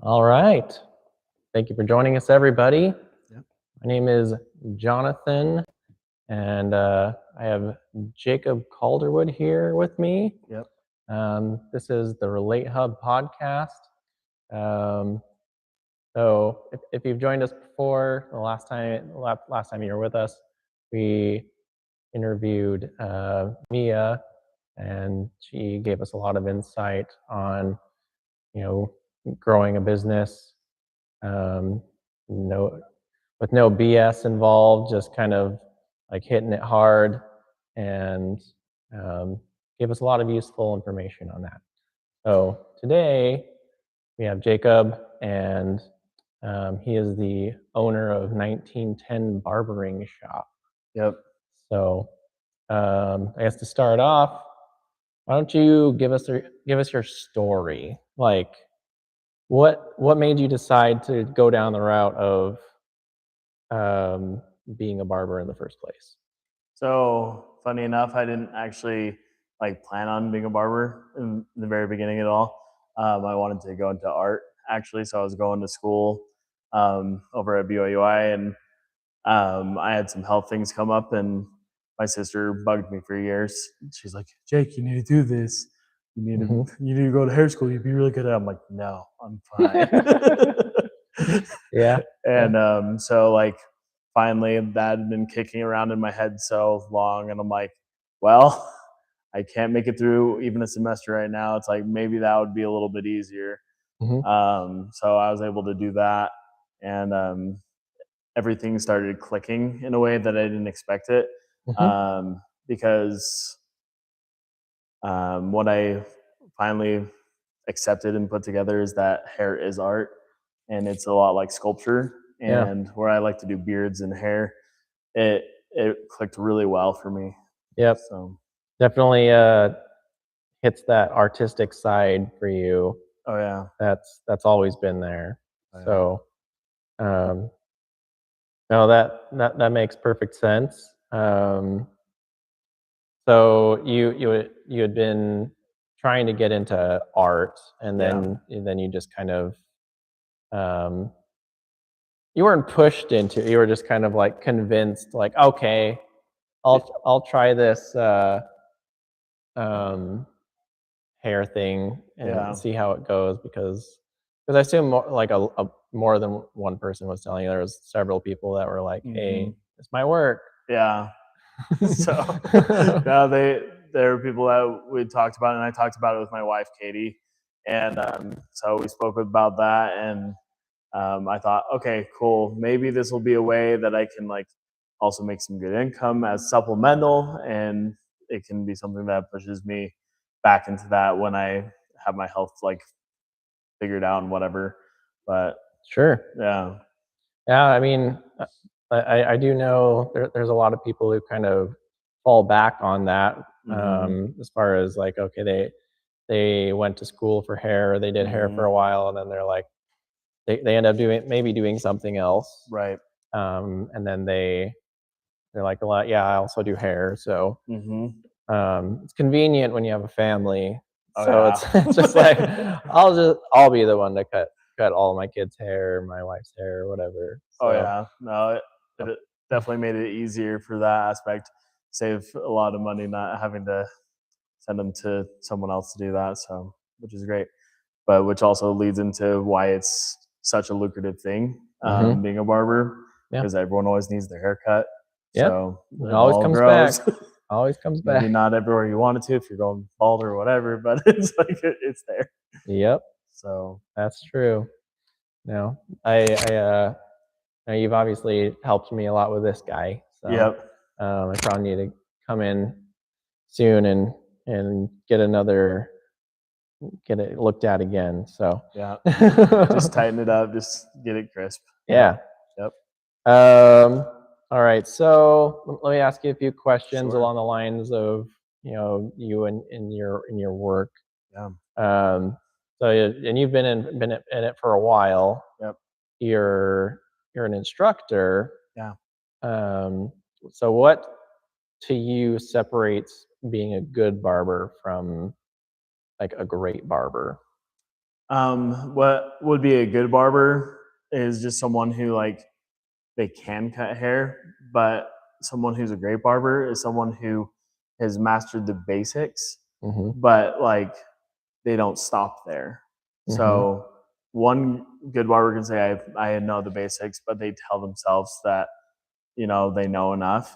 All right. Thank you for joining us, everybody. Yep. My name is Jonathan, and I have Jacob Calderwood here with me. Yep. This is the Rel8hub podcast. So if you've joined us before, the last time you were with us, we interviewed Mia, and she gave us a lot of insight on, growing a business. Um, no, with no BS involved, just kind of like hitting it hard, and gave us a lot of useful information on that. So today we have Jacob, and he is the owner of 1910 Barbering Shop. Yep. So I guess to start off, why don't you give us your story? Like, what made you decide to go down the route of being a barber in the first place? So funny enough, I didn't actually plan on being a barber in the very beginning at all. I wanted to go into art actually, so I was going to school over at BYUI, and I had some health things come up, and my sister bugged me for years. She's like, "Jake, you need to do this. You need to go to hair school. You'd be really good at it." I'm like, "No, I'm fine." Yeah. And so finally that had been kicking around in my head so long, and I'm like, well, I can't make it through even a semester right now. It's like maybe that would be a little bit easier. So I was able to do that, and everything started clicking in a way that I didn't expect it. Because what I finally accepted and put together is that hair is art, and it's a lot like sculpture. Yeah. And where I like to do beards and hair, it clicked really well for me. Yep. So Definitely hits that artistic side for you. oh yeah. That's always been there. Oh, yeah. So no, that makes perfect sense. So you had been trying to get into art, and then you just kind of you weren't pushed into it. You were just kind of like convinced, like, okay, I'll try this hair thing and see how it goes, because I assume more than one person was telling you. There was several people that were like, "Hey, this might work." Yeah. So now there were people that we talked about, and I talked about it with my wife Katie, and so we spoke about that, and I thought, okay, cool, maybe this will be a way that I can also make some good income as supplemental, and it can be something that pushes me back into that when I have my health figured out and whatever. But Sure. yeah. I mean, I do know there's a lot of people who kind of fall back on that, as far as like, okay, they went to school for hair, they did hair for a while, and then they're like, they end up doing something else, Right. and then they're like, well, yeah, I also do hair, so it's convenient when you have a family. It's just like, I'll be the one to cut all my kids' hair, my wife's hair, or whatever. Oh yeah, no, it definitely made it easier for that aspect. Save a lot of money not having to send them to someone else to do that, so which is great. But which also leads into why it's such a lucrative thing, being a barber, because everyone always needs their hair cut. So it always comes back. Always comes back. Maybe not everywhere you want it to if you're going bald or whatever, but it's like it's there. Yep. So that's true. No, I you've obviously helped me a lot with this guy. So I probably need to come in soon and get it looked at again. So yeah, just tighten it up, just get it crisp. Yeah. Yep. All right. So let me ask you a few questions along the lines of you and in your work. Yeah. So and you've been in it for a while. Yep. You're an instructor. Yeah. So what to you separates being a good barber from like a great barber? What would be a good barber is just someone who like they can cut hair, but someone who's a great barber is someone who has mastered the basics, Mm-hmm. but like they don't stop there. Mm-hmm. So one good barber can say, I know the basics, but they tell themselves that, you know, they know enough.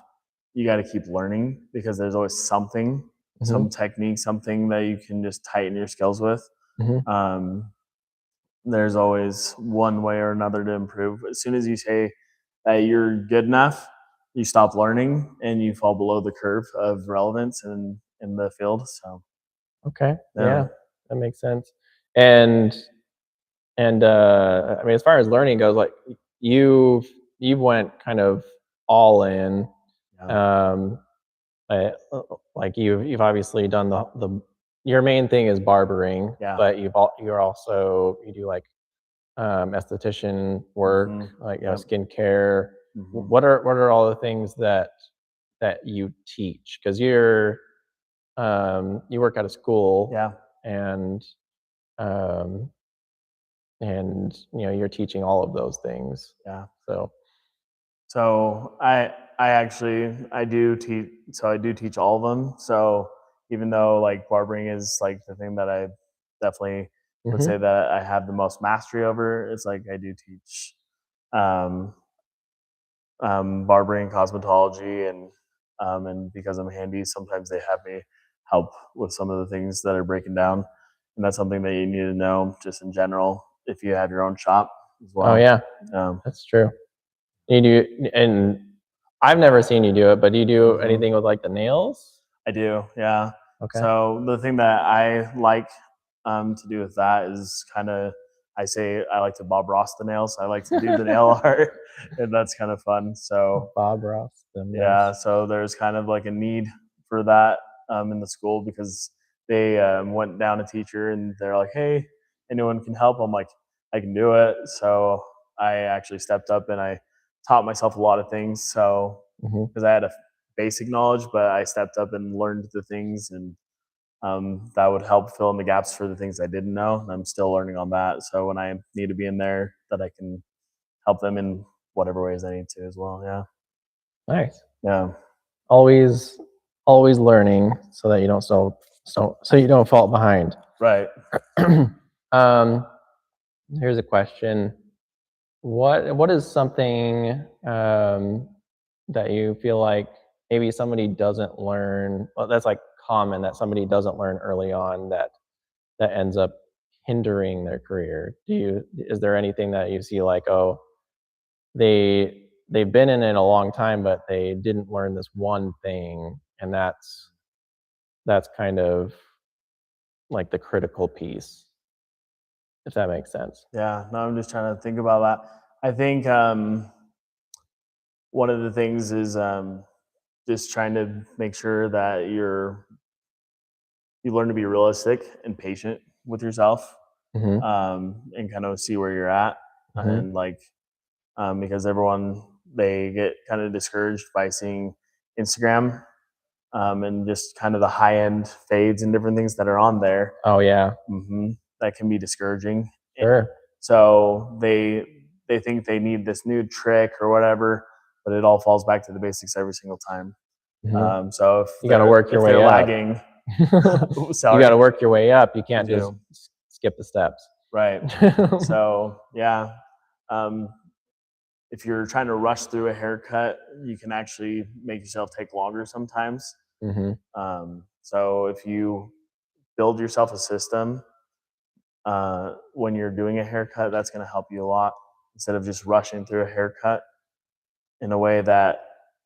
You got to keep learning because there's always something, Mm-hmm. some technique, something that you can just tighten your skills with. Mm-hmm. There's always one way or another to improve. As soon as you say that you're good enough, you stop learning and you fall below the curve of relevance in the field. So Okay. Yeah, that makes sense. And I mean, as far as learning goes, like you went kind of all in. yeah. Um, like you've obviously done the your main thing is barbering, Yeah. but you do like esthetician work, like Yep. skincare. Mhm. What are all the things that you teach? Because you work at a school, Yeah. and um, you're teaching all of those things. Yeah. So So I do teach. So I do teach all of them. So even though like barbering is like the thing that I definitely would say mm-hmm. that I have the most mastery over, it's like I do teach um, barbering, cosmetology, and because I'm handy, sometimes they have me help with some of the things that are breaking down, and that's something that you need to know just in general if you have your own shop as well. Oh yeah, Um, that's true. You do, and I've never seen you do it, but do you do anything with like the nails? I do, yeah. Okay. So the thing that I like to do with that is kind of, I say I like to Bob Ross the nails. I like to do the nail art, and that's kind of fun. So Bob Ross. yeah, so there's kind of like a need for that in the school because they went down a teacher and they're like, hey, anyone can help? I'm like, I can do it. So I actually stepped up and I taught myself a lot of things. So Mm-hmm. because I had a basic knowledge, but I stepped up and learned the things, and that would help fill in the gaps for the things I didn't know. And I'm still learning on that. So when I need to be in there, that I can help them in whatever ways I need to as well. Yeah. Nice. Yeah. Always learning so that you don't so you don't fall behind. Right. Here's a question. What is something that you feel like maybe somebody doesn't learn? Well, that's like common that somebody doesn't learn early on that ends up hindering their career. Is there anything that you see like, oh, they've been in it a long time, but they didn't learn this one thing, and that's kind of like the critical piece, if that makes sense. Yeah. No, I'm just trying to think about that. I think one of the things is just trying to make sure that you learn to be realistic and patient with yourself, Mm-hmm. and kind of see where you're at, Mm-hmm. and like because everyone they get kind of discouraged by seeing Instagram, and just kind of the high end fades and different things that are on there. Oh yeah, That can be discouraging. sure. So they think they need this new trick or whatever, but it all falls back to the basics every single time. Mm-hmm. So if You got to work your way up. lagging, You got to work your way up. You can't just skip the steps. Right. So yeah, um, if you're trying to rush through a haircut, you can actually make yourself take longer sometimes. Mm-hmm. So if you build yourself a system when you're doing a haircut, that's going to help you a lot instead of just rushing through a haircut in a way that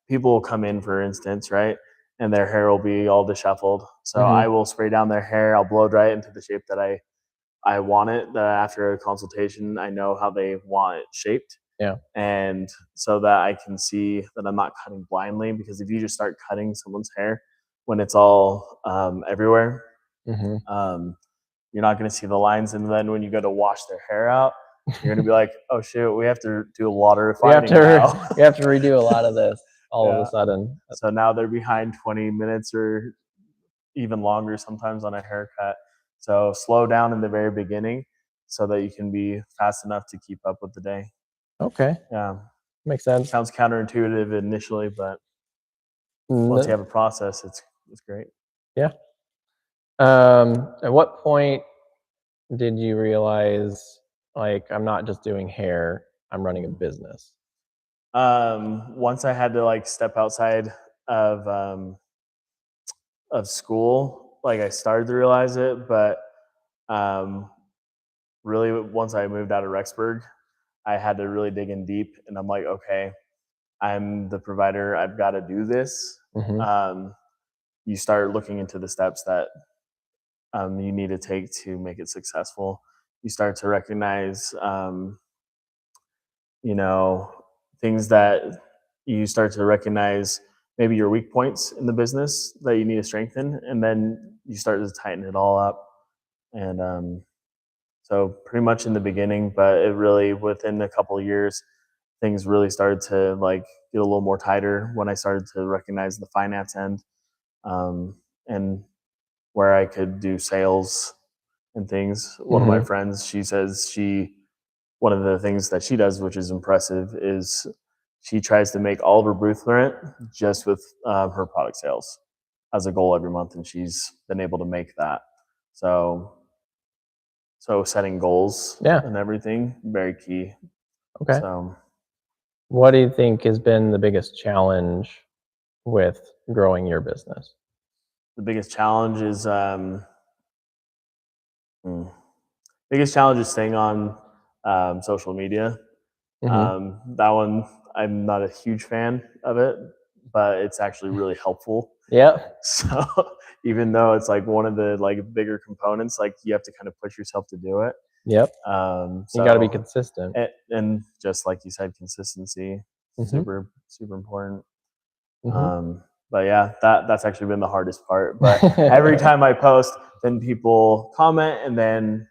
people will come in, for instance, right? And their hair will be all disheveled. So I will spray down their hair. I'll blow dry it into the shape that I want it. That after a consultation, I know how they want it shaped. Yeah. And so that I can see that I'm not cutting blindly, because if you just start cutting someone's hair when it's all everywhere, you're not going to see the lines. And then when you go to wash their hair out, you're going to be like, oh shoot, we have to do a lot of refining now. We have to redo a lot of this all of a sudden. So now they're behind 20 minutes or even longer sometimes on a haircut. So slow down in the very beginning so that you can be fast enough to keep up with the day. Okay, Yeah, makes sense. sounds counterintuitive initially, but once you have a process, it's great. Yeah. At what point did you realize, like, I'm not just doing hair, I'm running a business? Once I had to like step outside of school, like I started to realize it, but um, really once I moved out of Rexburg, I had to really dig in deep, and I'm like, okay, I'm the provider. I've got to do this. Mm-hmm. You start looking into the steps that you need to take to make it successful. You start to recognize, you know, things that you start to recognize maybe your weak points in the business that you need to strengthen, and then you start to tighten it all up. And so pretty much in the beginning, but it really within a couple of years, things really started to like get a little more tighter when I started to recognize the finance end, and where I could do sales and things. One of my friends, she says one of the things that she does, which is impressive, is she tries to make all of her booth rent just with her product sales as a goal every month, and she's been able to make that. So setting goals and everything, very key. Okay. So What do you think has been the biggest challenge with growing your business? the biggest challenge is biggest challenge is staying on social media. Mm-hmm. That one, I'm not a huge fan of it, but it's actually really helpful. Yep. So even though it's like one of the like bigger components, like you have to kind of push yourself to do it. Yep. So You got to be consistent. and just like you said, consistency, super important. Mm-hmm. But yeah, that's actually been the hardest part. But every time I post, then people comment, and then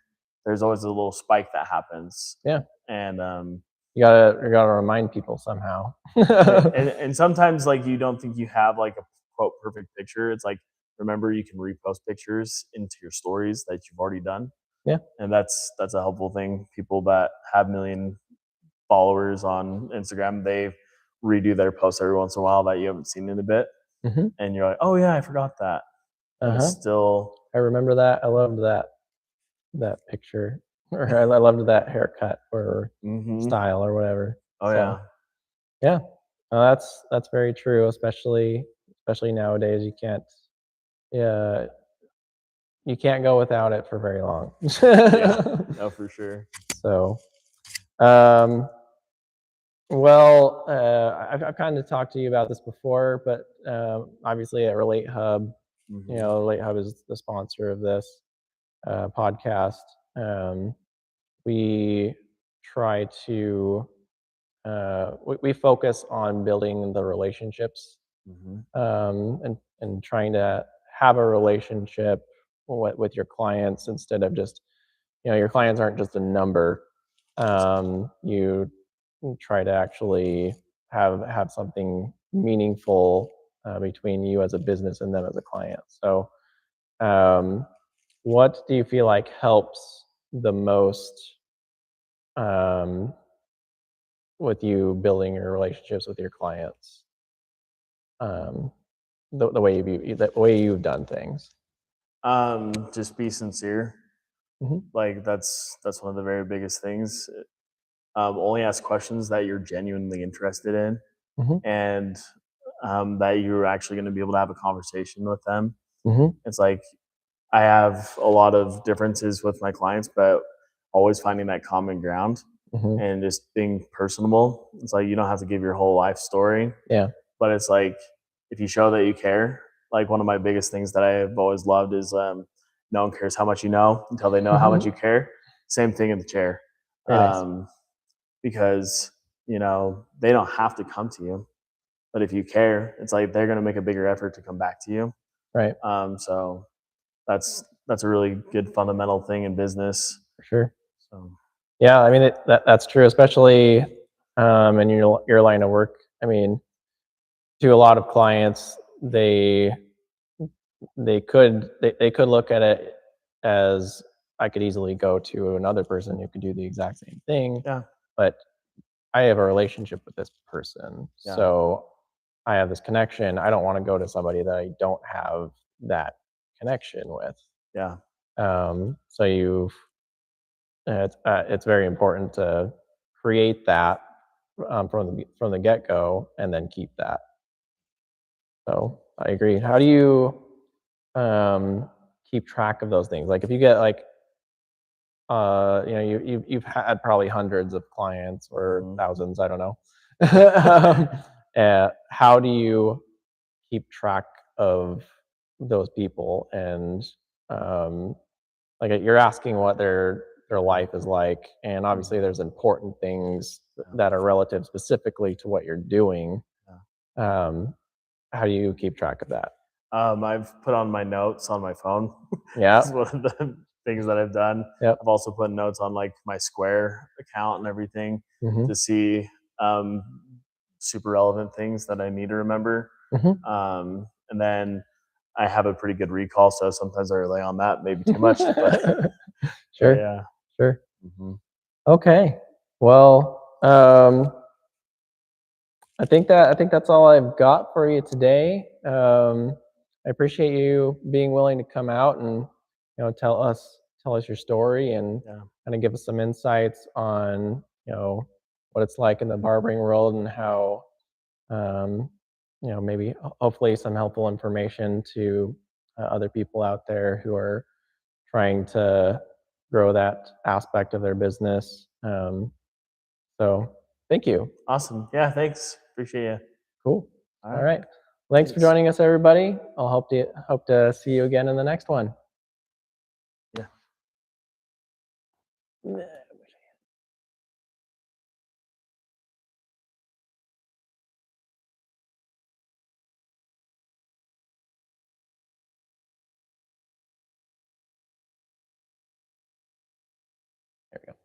there's always a little spike that happens. Yeah. And you gotta remind people somehow. and sometimes like you don't think you have like a quote perfect picture. It's like, remember, you can repost pictures into your stories that you've already done. Yeah. And that's a helpful thing. People that have million followers on Instagram, they redo their posts every once in a while that you haven't seen in a bit. Mm-hmm. And you're like, oh yeah, I forgot that. And it's still, I remember that. I loved that picture, or I loved that haircut or style or whatever. oh So, yeah. yeah, that's very true. Especially nowadays, yeah, you can't go without it for very long. Yeah, no, for sure. So, um, well, I've kind of talked to you about this before, but obviously at Rel8hub, Rel8hub is the sponsor of this podcast. We try to we focus on building the relationships, and trying to have a relationship with your clients instead of just, your clients aren't just a number. You try to actually have something meaningful between you as a business and them as a client. So what do you feel like helps the most with you building your relationships with your clients? The way you've done things. Just be sincere. Like that's one of the very biggest things. Only ask questions that you're genuinely interested in, and that you're actually going to be able to have a conversation with them. It's like I have a lot of differences with my clients, but always finding that common ground and just being personable. It's like you don't have to give your whole life story. Yeah. But it's like if you show that you care, like one of my biggest things that I've always loved is no one cares how much you know until they know how much you care. Same thing in the chair. Nice. Because they don't have to come to you, but if you care, it's like they're going to make a bigger effort to come back to you. Right. So that's a really good fundamental thing in business. For sure. So yeah, I mean that's true, especially in your line of work. I mean, to a lot of clients, they could look at it as I could easily go to another person who could do the exact same thing. Yeah. But I have a relationship with this person. Yeah. So I have this connection. I don't want to go to somebody that I don't have that connection with. Yeah. So it's very important to create that from the get go, and then keep that. So I agree. How do you keep track of those things? Like if you get like you've had probably hundreds of clients or Mhm. thousands, I don't know. How do you keep track of those people? And like you're asking what their life is like, and obviously there's important things that are relative specifically to what you're doing. Um, how do you keep track of that? I've put on my notes on my phone. Yeah. It's one of the things that I've done. Yep. I've also put notes on like my Square account and everything Hmm. to see super relevant things that I need to remember. Hmm. And then I have a pretty good recall, so sometimes I rely on that, maybe too much. But Sure. yeah. Sure. Mm-hmm. Okay. Well, I think that's all I've got for you today. I appreciate you being willing to come out and tell us your story, and Yeah. kind of give us some insights on what it's like in the barbering world, and how maybe hopefully some helpful information to other people out there who are trying to grow that aspect of their business. So thank you. Awesome. Yeah. Thanks. Appreciate you. Cool. All All right. right. Thanks for Thanks. joining us, everybody. I'll hope to see you again in the next one. Yeah. There we go.